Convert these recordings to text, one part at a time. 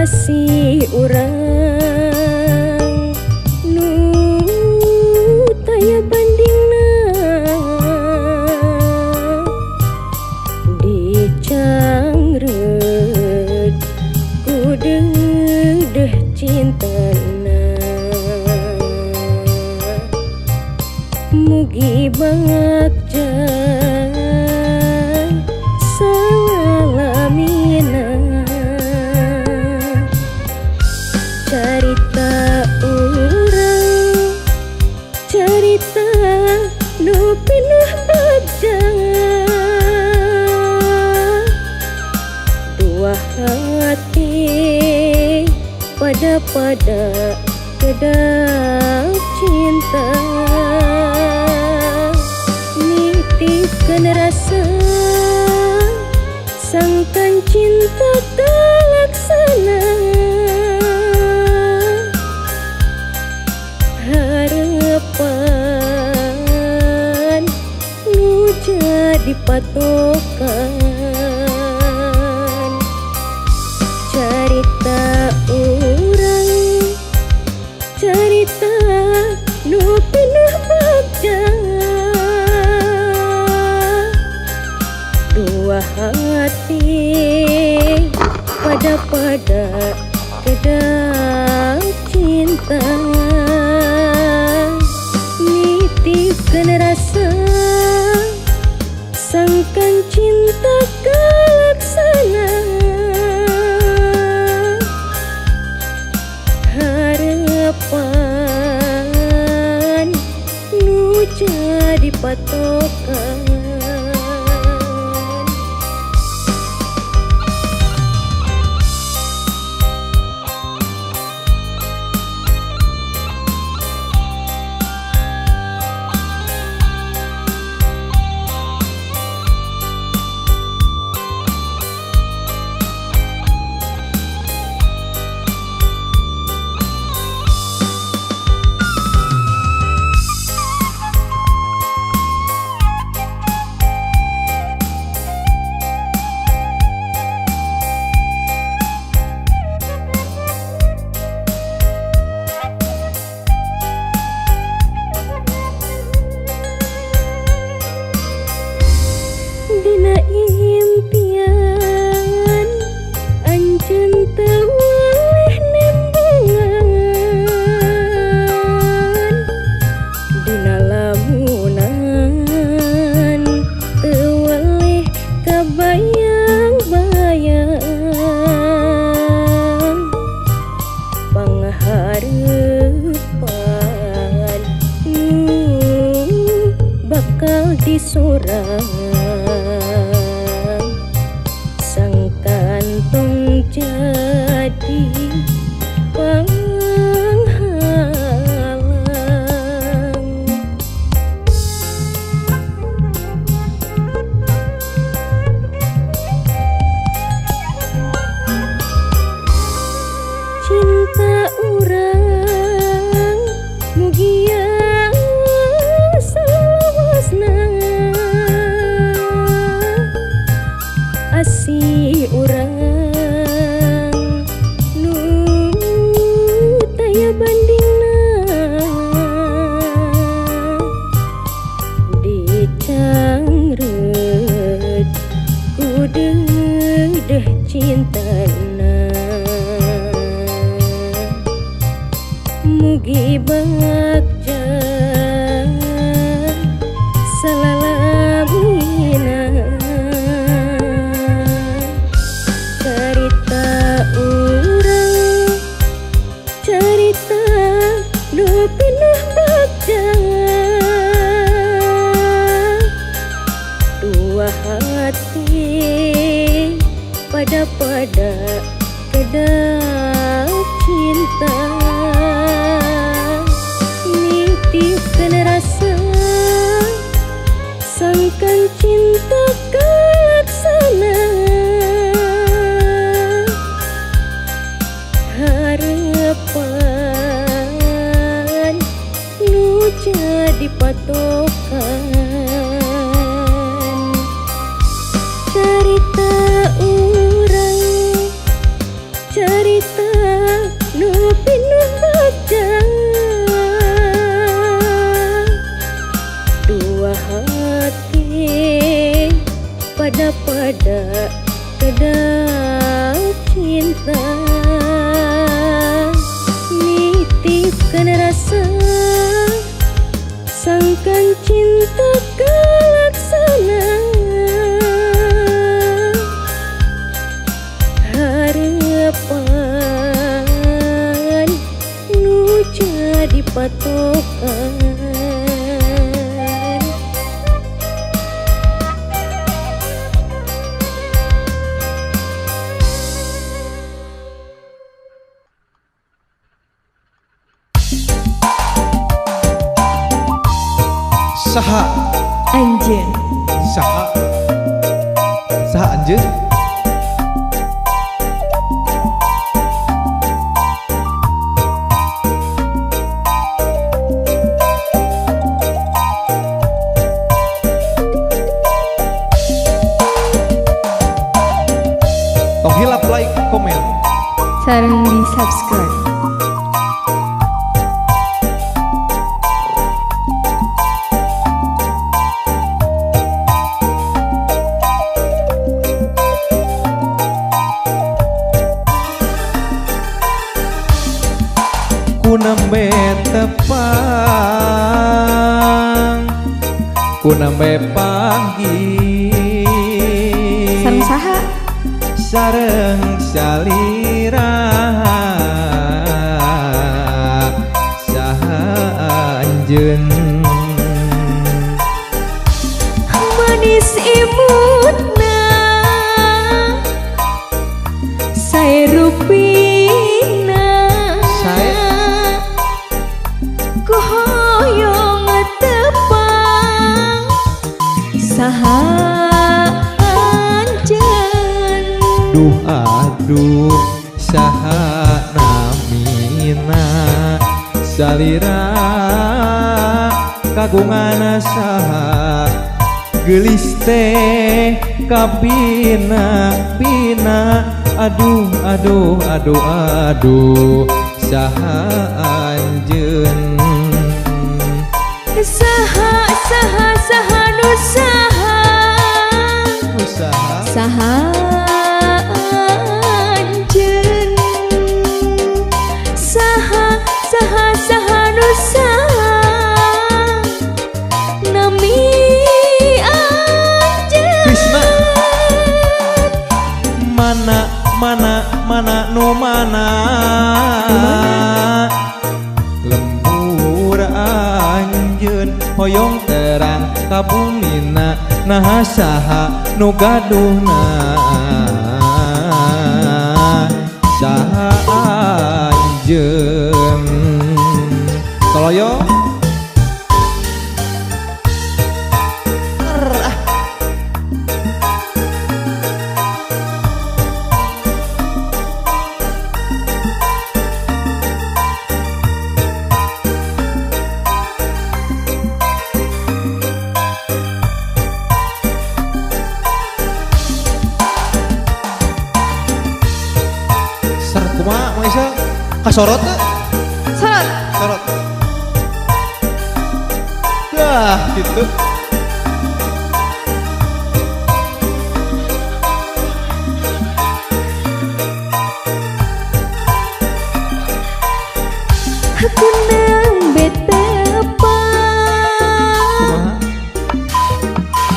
Asih urang nu taya bandingna dicangreut ku deudeuh cintana. Mugi bagja salamina carita urang, carita nu pinuh bagja. Dua hati pada kedap cinta, nitipkeun rasa sangkan cinta talaksana. Harapan nu jadi patokan, carita urang, carita nu pinuh bagja. Dua hati pada kedap cinta, nitipkeun rasa sangkan cinta kalaksana. Harapan nu jadi patokan. Dina impian anjeun teu waleh nembungan, dina lamunan teu waleh kabayang-bayang. Pangharepan nu bakal disorang, sangkantong jadi panghalang. Cinta urang mugia salawasna, asih urang nu taya bandingna dicangreut ku deudeuh cintana. Mugi bagja salamina carita urang, carita nu pinuh bagja. Dua hati pada kedap cinta, nitipkeun rasa sangkan cinta kalaksana. Harapan nu jadi patokan, carita urang, carita nu pinuh baca dua hati pada kedap cinta nitipkan rasa sangkan cinta kalaksana harapan nu jadi patokan saha anjeun saha anjeun tong hilap like komen sareng di subscribe. ku nembe tepang ku nembe panggih Sareng saha sareng salira saha anjeun manis imutna sae rupina ku hoyong tepang saha anjeun duh aduh saha namina salira kagungan saha geulis teh kapina pina aduh saha anjeun saha nu saha anjeun saha nu saha nami anjeun Krisna mana nu mana lembur anjeun hoyong terang kabumina nah saha nu gaduhna saha anjeun toloyo kumaha Maisa kasorot teh sorot dah gitu aku nembe tepang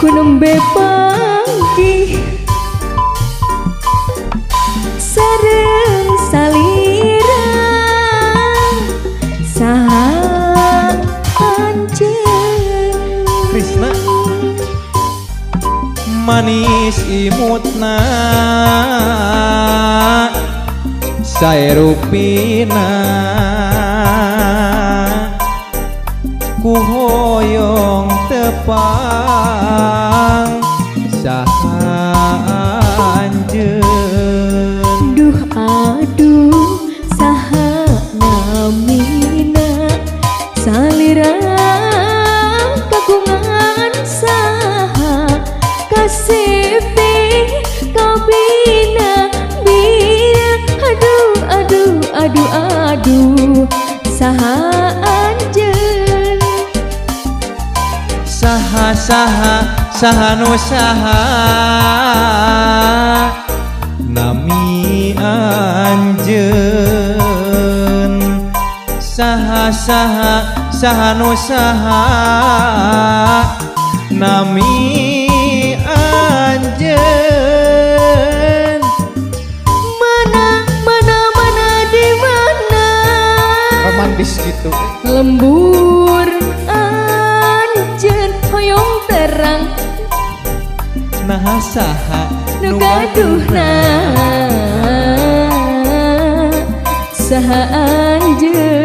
ku nembe panggih sareng salira saha anjeun Krisna manis imutna sae rupina ku hoyong tepang saha anjeun duh aduh saha namina salira kagungan saha kasih kabina bina aduh aduh saha anjeun saha nu saha nami anjeun saha nu saha nami anjeun mana di mana romantis gitu lembur anjeun hoyong terang nah saha nu gaduhna saha anjeun